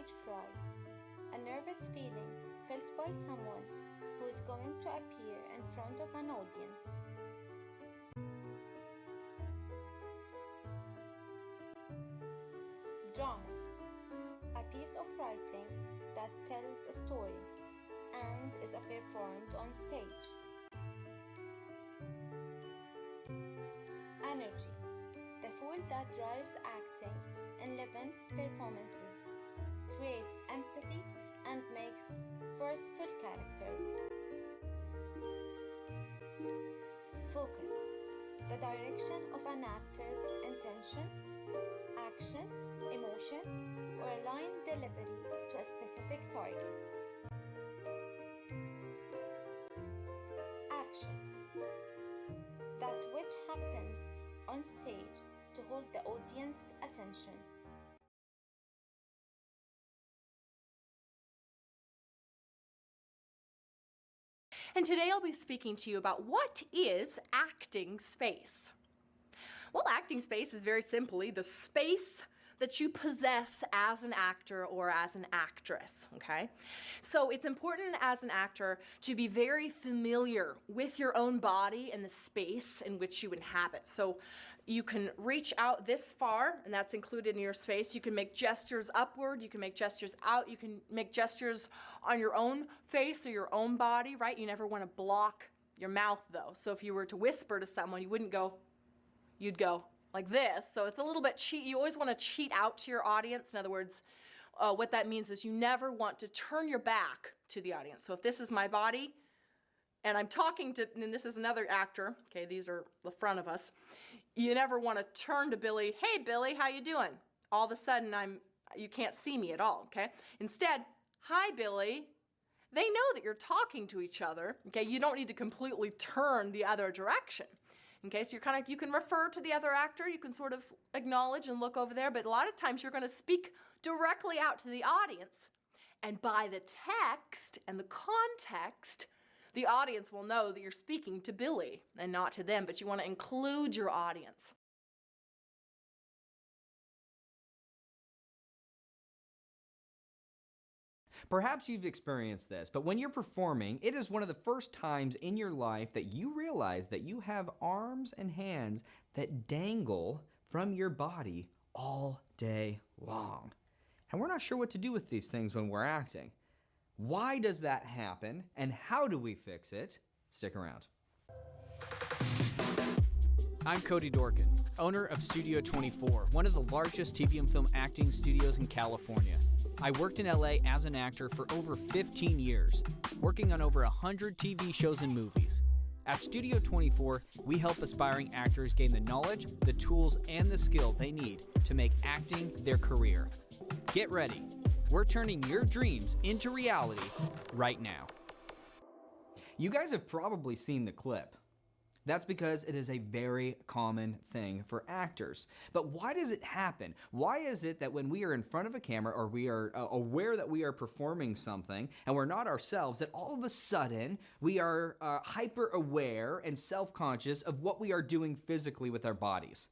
stage fright, a nervous feeling felt by someone who is going to appear in front of an audience. Drama, a piece of writing that tells a story and is performed on stage. Energy, the fuel that drives acting in Levin's performances, creates empathy, and makes forceful characters. Focus, the direction of an actor's intention, action, emotion, or line delivery to a specific target. Action, that which happens on stage to hold the audience's attention. And today I'll be speaking to you about what is acting space. Well, acting space is very simply the space that you possess as an actor or as an actress, okay? So it's important as an actor to be very familiar with your own body and the space in which you inhabit. So you can reach out this far, and that's included in your space. You can make gestures upward, you can make gestures out, you can make gestures on your own face or your own body, right? You never want to block your mouth though. So if you were to whisper to someone, you wouldn't go, you'd go like this. So it's a little bit cheat. You always want to cheat out to your audience. In other words, what that means is you never want to turn your back to the audience. So if this is my body and I'm talking to, and this is another actor, okay, these are the front of us, you never want to turn to Billy, hey Billy, how you doing? All of a sudden you can't see me at all, okay? Instead, hi Billy. They know that you're talking to each other, okay? You don't need to completely turn the other direction. Okay, so you can refer to the other actor, you can sort of acknowledge and look over there, but a lot of times you're going to speak directly out to the audience. And by the text and the context, the audience will know that you're speaking to Billy and not to them, but you want to include your audience. Perhaps you've experienced this, but when you're performing, it is one of the first times in your life that you realize that you have arms and hands that dangle from your body all day long. And we're not sure what to do with these things when we're acting. Why does that happen, and how do we fix it? Stick around. I'm Cody Dorkin, owner of Studio 24, one of the largest TV and film acting studios in California. I worked in LA as an actor for over 15 years, working on over 100 TV shows and movies. At Studio 24, we help aspiring actors gain the knowledge, the tools, and the skill they need to make acting their career. Get ready. We're turning your dreams into reality right now. You guys have probably seen the clip. That's because it is a very common thing for actors. But why does it happen? Why is it that when we are in front of a camera or we are aware that we are performing something and we're not ourselves, that all of a sudden we are hyper aware and self-conscious of what we are doing physically with our bodies?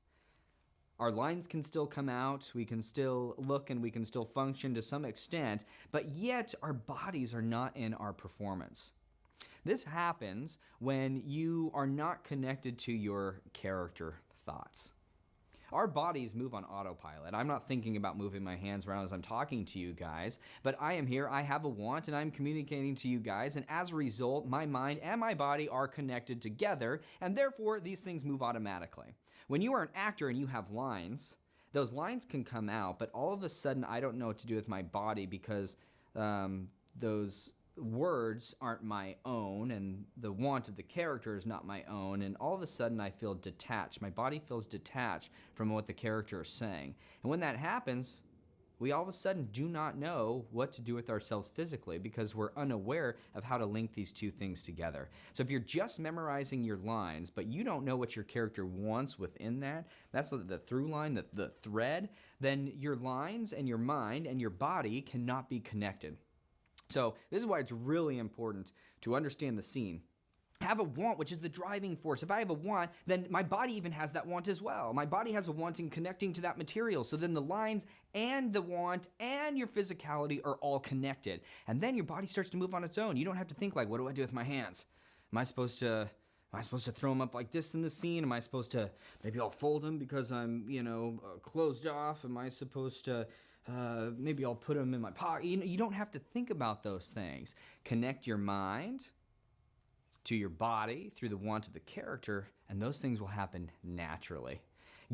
Our lines can still come out, we can still look, and we can still function to some extent, but yet our bodies are not in our performance. This happens when you are not connected to your character thoughts. Our bodies move on autopilot. I'm not thinking about moving my hands around as I'm talking to you guys, but I am here, I have a want, and I'm communicating to you guys, and as a result, my mind and my body are connected together, and therefore these things move automatically. When you are an actor and you have lines, those lines can come out, but all of a sudden I don't know what to do with my body because those words aren't my own and the want of the character is not my own, and all of a sudden I feel detached. My body feels detached from what the character is saying. And when that happens, we all of a sudden do not know what to do with ourselves physically because we're unaware of how to link these two things together. So if you're just memorizing your lines, but you don't know what your character wants within that, that's the through line, the thread, then your lines and your mind and your body cannot be connected. So this is why it's really important to understand the scene have a want, which is the driving force. If I have a want, then my body even has that want as well. My body has a want in connecting to that material. So then the lines and the want and your physicality are all connected. And then your body starts to move on its own. You don't have to think like, what do I do with my hands? Am I supposed to throw them up like this in the scene? Am I supposed to, maybe I'll fold them because I'm, closed off? Am I supposed to, maybe I'll put them in my pocket? You don't have to think about those things. Connect your mind to your body through the want of the character, and those things will happen naturally.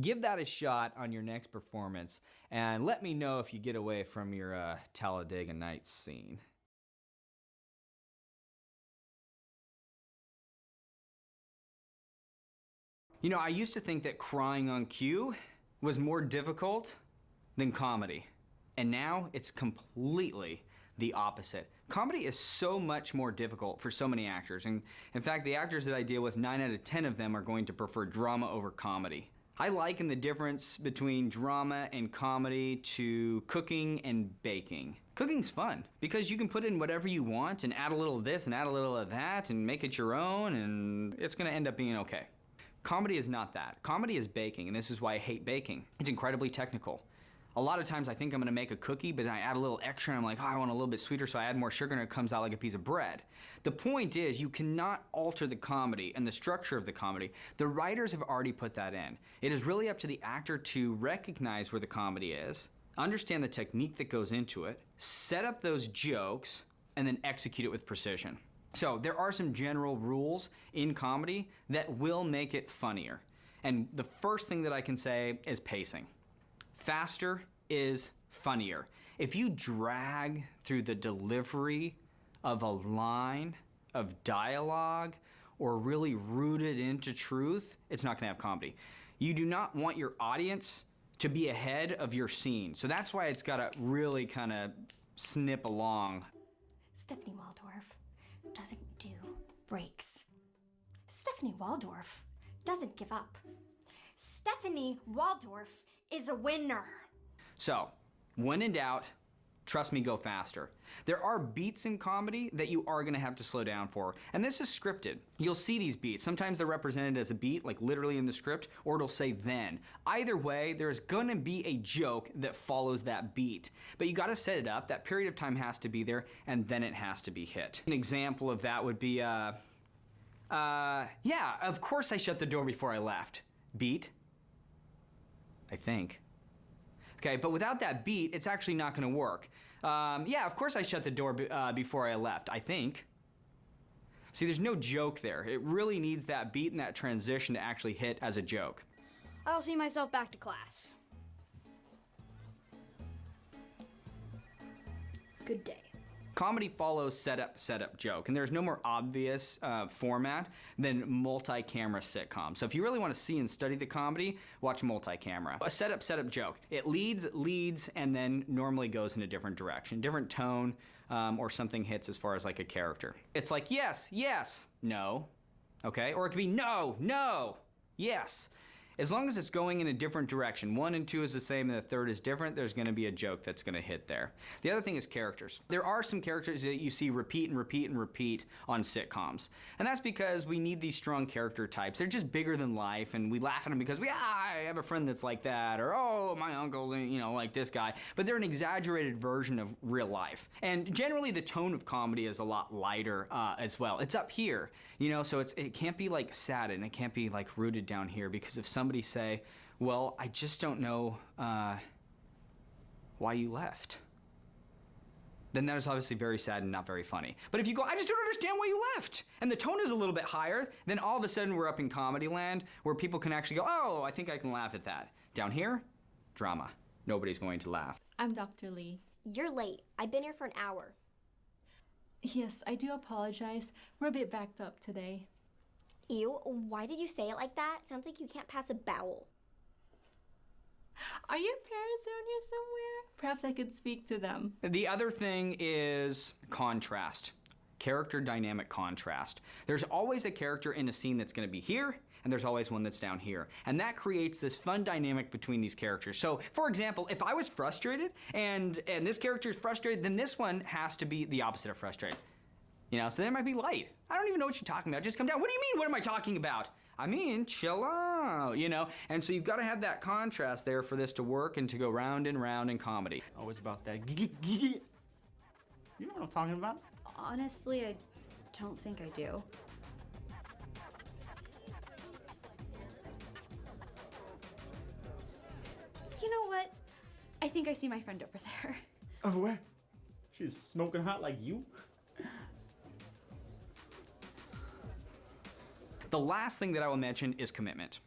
Give that a shot on your next performance, and let me know if you get away from your Talladega Nights scene. I used to think that crying on cue was more difficult than comedy, and now it's completely the opposite. Comedy is so much more difficult for so many actors, and in fact, the actors that I deal with, 9 out of 10 of them are going to prefer drama over comedy. I liken the difference between drama and comedy to cooking and baking. Cooking's fun because you can put in whatever you want and add a little of this and add a little of that and make it your own, and it's gonna end up being okay. Comedy is not that. Comedy is baking, and this is why I hate baking. It's incredibly technical. A lot of times I think I'm gonna make a cookie, but I add a little extra and I'm like, oh, I want a little bit sweeter, so I add more sugar and it comes out like a piece of bread. The point is, you cannot alter the comedy and the structure of the comedy. The writers have already put that in. It is really up to the actor to recognize where the comedy is, understand the technique that goes into it, set up those jokes, and then execute it with precision. So there are some general rules in comedy that will make it funnier. And the first thing that I can say is pacing. Faster is funnier. If you drag through the delivery of a line of dialogue or really root it into truth, it's not gonna have comedy. You do not want your audience to be ahead of your scene. So that's why it's gotta really kind of snip along. Stephanie Waldorf doesn't do breaks. Stephanie Waldorf doesn't give up. Stephanie Waldorf is a winner. So, when in doubt, trust me, go faster. There are beats in comedy that you are gonna have to slow down for, and this is scripted. You'll see these beats. Sometimes they're represented as a beat, like literally in the script, or it'll say then. Either way, there's gonna be a joke that follows that beat. But you gotta set it up, that period of time has to be there, and then it has to be hit. An example of that would be, yeah, of course I shut the door before I left. Beat, I think. Okay, but without that beat, it's actually not gonna work. Yeah, of course I shut the door before I left, I think. See, there's no joke there. It really needs that beat and that transition to actually hit as a joke. I'll see myself back to class. Good day. Comedy follows setup, setup, joke, and there's no more obvious format than multi-camera sitcom. So if you really want to see and study the comedy, watch multi-camera. A setup, setup, joke. It leads, and then normally goes in a different direction, different tone, or something hits as far as like a character. It's like, yes, yes, no, okay? Or it could be no, no, yes. As long as it's going in a different direction, 1 and 2 is the same and the third is different, there's gonna be a joke that's gonna hit there. The other thing is characters. There are some characters that you see repeat and repeat and repeat on sitcoms. And that's because we need these strong character types. They're just bigger than life, and we laugh at them because I have a friend that's like that, or oh, my uncle's, like this guy. But they're an exaggerated version of real life. And generally the tone of comedy is a lot lighter as well. It's up here, so it can't be like sad and it can't be like rooted down here, because if somebody say, well, I just don't know why you left, then that is obviously very sad and not very funny. But if you go, I just don't understand why you left, and the tone is a little bit higher, then all of a sudden we're up in comedy land where people can actually go, oh, I think I can laugh at that. Down here, drama. Nobody's going to laugh. I'm Dr. Lee. You're late. I've been here for an hour. Yes, I do apologize. We're a bit backed up today. Ew, why did you say it like that? Sounds like you can't pass a bowel. Are your parents around here somewhere? Perhaps I could speak to them. The other thing is contrast. Character dynamic contrast. There's always a character in a scene that's gonna be here, and there's always one that's down here. And that creates this fun dynamic between these characters. So, for example, if I was frustrated, and this character is frustrated, then this one has to be the opposite of frustrated. You know, so there might be light. I don't even know what you're talking about. Just come down. What do you mean, what am I talking about? I mean, chill out, you know? And so you've got to have that contrast there for this to work and to go round and round in comedy. Always about that. You know what I'm talking about? Honestly, I don't think I do. You know what? I think I see my friend over there. Over where? She's smoking hot like you? The last thing that I will mention is commitment.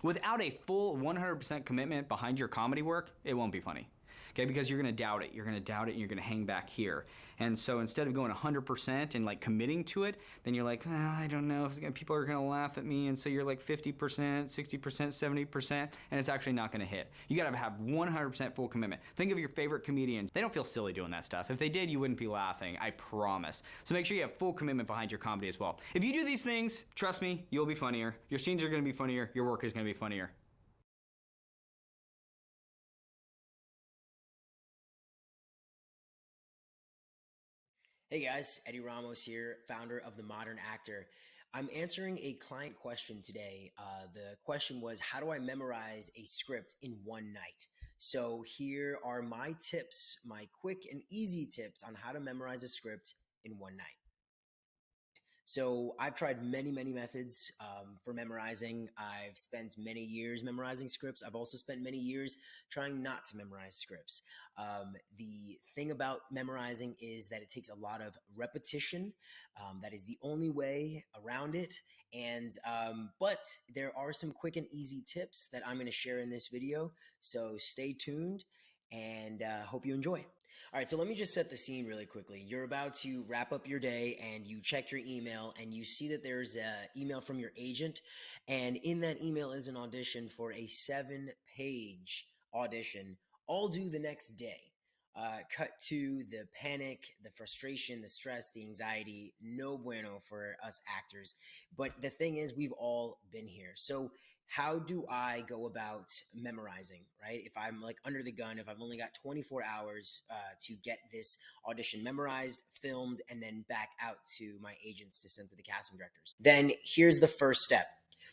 Without a full 100% commitment behind your comedy work, it won't be funny. Okay, because you're gonna doubt it. You're gonna doubt it and you're gonna hang back here. And so instead of going 100% and like committing to it, then you're like, I don't know if people are gonna laugh at me. And so you're like 50%, 60%, 70%, and it's actually not gonna hit. You gotta have 100% full commitment. Think of your favorite comedian. They don't feel silly doing that stuff. If they did, you wouldn't be laughing, I promise. So make sure you have full commitment behind your comedy as well. If you do these things, trust me, you'll be funnier. Your scenes are gonna be funnier. Your work is gonna be funnier. Hey guys, Eddie Ramos here, founder of The Modern Actor. I'm answering a client question today. The question was, how do I memorize a script in one night? So here are my tips, my quick and easy tips on how to memorize a script in one night. So I've tried many methods for memorizing. I've spent many years memorizing scripts. I've also spent many years trying not to memorize scripts. The thing about memorizing is that it takes a lot of repetition. That is the only way around it. And but there are some quick and easy tips that I'm going to share in this video. So stay tuned and hope you enjoy. All right, so let me just set the scene really quickly. You're about to wrap up your day and you check your email and you see that there's an email from your agent. And in that email is an audition for a 7-page audition, all due the next day. Cut to the panic, the frustration, the stress, the anxiety, no bueno for us actors. But the thing is, we've all been here. So how do I go about memorizing, right? If I'm like under the gun, if I've only got 24 hours to get this audition memorized, filmed, and then back out to my agents to send to the casting directors, then here's the first step.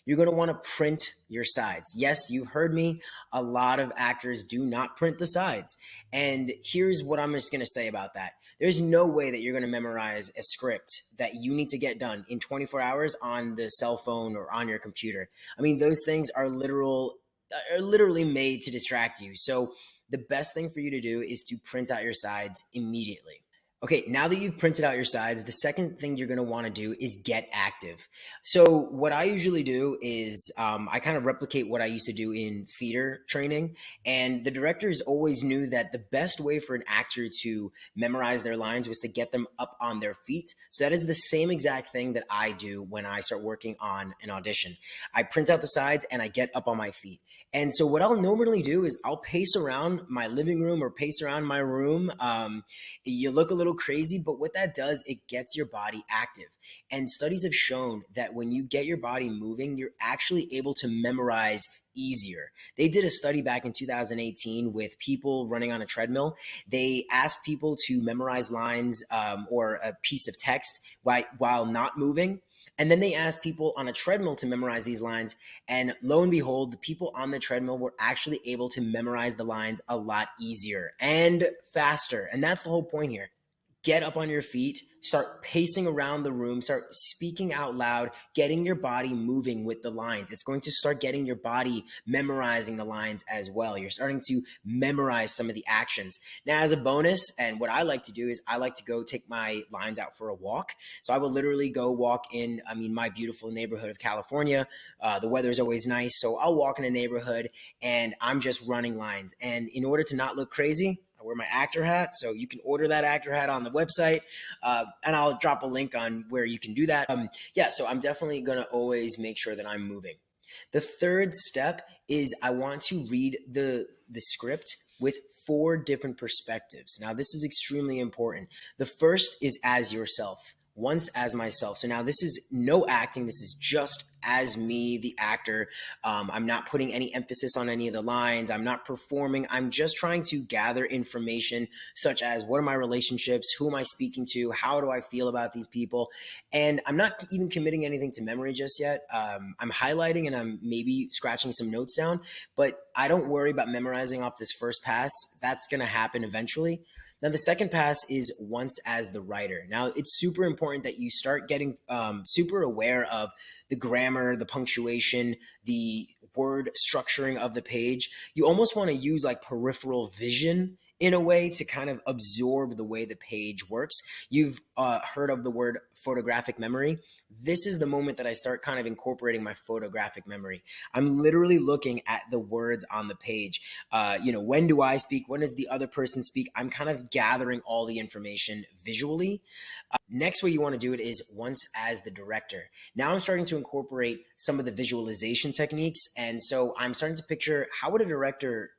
You're going to want to print your sides. Yes, you heard me. A lot of actors do not print the sides. And here's what I'm just going to say about that. There's no way that you're going to memorize a script that you need to get done in 24 hours on the cell phone or on your computer. I mean, those things are literally made to distract you. So the best thing for you to do is to print out your sides immediately. Okay, now that you've printed out your sides, the second thing you're going to want to do is get active. So what I usually do is I kind of replicate what I used to do in theater training. And the directors always knew that the best way for an actor to memorize their lines was to get them up on their feet. So that is the same exact thing that I do when I start working on an audition. I print out the sides and I get up on my feet. And so what I'll normally do is I'll pace around my living room or pace around my room. You look a little crazy, but what that does, it gets your body active. And studies have shown that when you get your body moving, you're actually able to memorize easier. They did a study back in 2018 with people running on a treadmill. They asked people to memorize lines or a piece of text while not moving. And then they asked people on a treadmill to memorize these lines. And lo and behold, the people on the treadmill were actually able to memorize the lines a lot easier and faster. And that's the whole point here. Get up on your feet, start pacing around the room, start speaking out loud, getting your body moving with the lines. It's going to start getting your body memorizing the lines as well. You're starting to memorize some of the actions. Now, as a bonus, and what I like to do is I like to go take my lines out for a walk. So I will literally go walk in, my beautiful neighborhood of California. The weather is always nice. So I'll walk in a neighborhood and I'm just running lines. And in order to not look crazy, I wear my actor hat, so you can order that actor hat on the website, and I'll drop a link on where you can do that. So I'm definitely going to always make sure that I'm moving. The third step is I want to read the script with 4 different perspectives. Now, this is extremely important. The first is as yourself. Once as myself. So now this is no acting. This is just as me, the actor. I'm not putting any emphasis on any of the lines. I'm not performing. I'm just trying to gather information such as what are my relationships? Who am I speaking to? How do I feel about these people? And I'm not even committing anything to memory just yet. I'm highlighting and I'm maybe scratching some notes down, but I don't worry about memorizing off this first pass. That's going to happen eventually. Now, the second pass is once as the writer. Now, it's super important that you start getting super aware of the grammar, the punctuation, the word structuring of the page. You almost want to use like peripheral vision in a way to kind of absorb the way the page works. You've heard of the word photographic memory. This is the moment that I start kind of incorporating my photographic memory. I'm literally looking at the words on the page. When do I speak? When does the other person speak? I'm kind of gathering all the information visually. Next way you want to do it is once as the director. Now I'm starting to incorporate some of the visualization techniques. And so I'm starting to picture, how would a director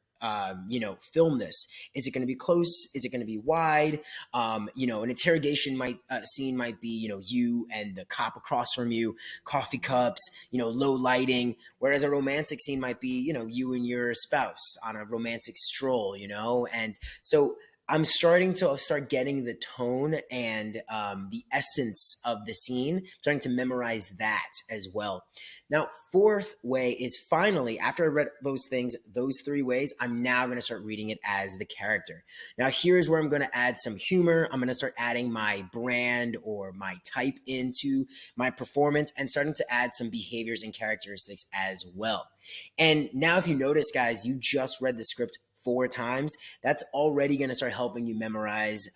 film this? Is it going to be close? Is it going to be wide? An interrogation scene might be, you and the cop across from you, coffee cups, low lighting. Whereas a romantic scene might be, you and your spouse on a romantic stroll, and so I'm starting to getting the tone and the essence of the scene, starting to memorize that as well. Now, fourth way is finally, after I read those things, those three ways, I'm now going to start reading it as the character. Now, here's where I'm going to add some humor. I'm going to start adding my brand or my type into my performance and starting to add some behaviors and characteristics as well. And now, if you notice, guys, you just read the script 4 times. That's already going to start helping you memorize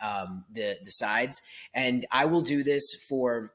the sides. And I will do this for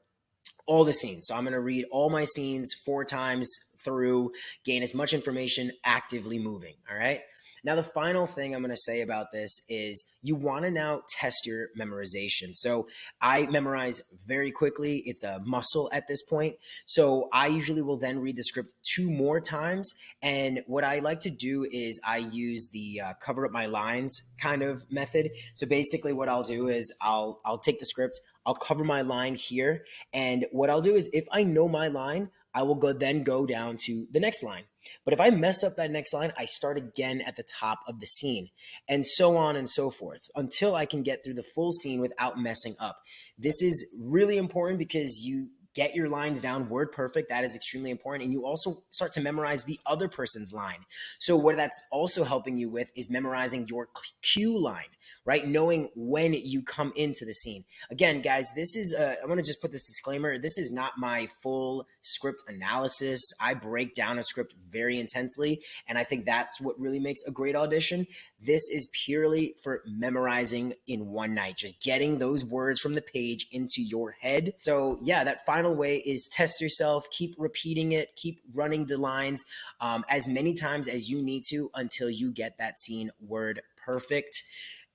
all the scenes. So I'm going to read all my scenes 4 times through, gain as much information, actively moving. All right. Now, the final thing I'm going to say about this is you want to now test your memorization. So I memorize very quickly. It's a muscle at this point. So I usually will then read the script 2 more times. And what I like to do is I use the cover up my lines kind of method. So basically what I'll do is I'll take the script, I'll cover my line here. And what I'll do is if I know my line, I will then go down to the next line. But if I mess up that next line, I start again at the top of the scene, and so on and so forth until I can get through the full scene without messing up. This is really important because you get your lines down word perfect. That is extremely important. And you also start to memorize the other person's line. So what that's also helping you with is memorizing your cue line, right? Knowing when you come into the scene. Again, guys, this is, I want to just put this disclaimer. This is not my full script analysis. I break down a script very intensely, and I think that's what really makes a great audition. This is purely for memorizing in one night, just getting those words from the page into your head. So yeah, that final way is test yourself, keep repeating it, keep running the lines as many times as you need to until you get that scene word perfect.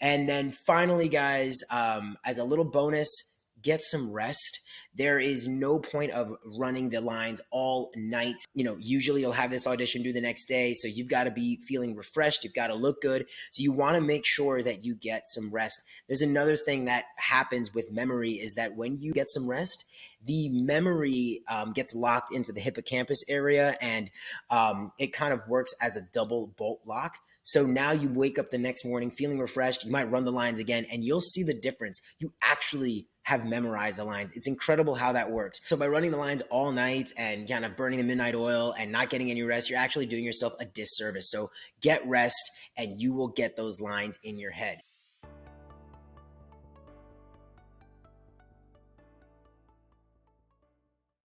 And then finally, guys, as a little bonus, get some rest. There is no point of running the lines all night. Usually you'll have this audition due the next day, so you've got to be feeling refreshed. You've got to look good. So you want to make sure that you get some rest. There's another thing that happens with memory is that when you get some rest, the memory gets locked into the hippocampus area, and it kind of works as a double bolt lock. So now you wake up the next morning feeling refreshed. You might run the lines again, and you'll see the difference. You actually have memorized the lines. It's incredible how that works. So by running the lines all night and kind of burning the midnight oil and not getting any rest, you're actually doing yourself a disservice. So get rest, and you will get those lines in your head.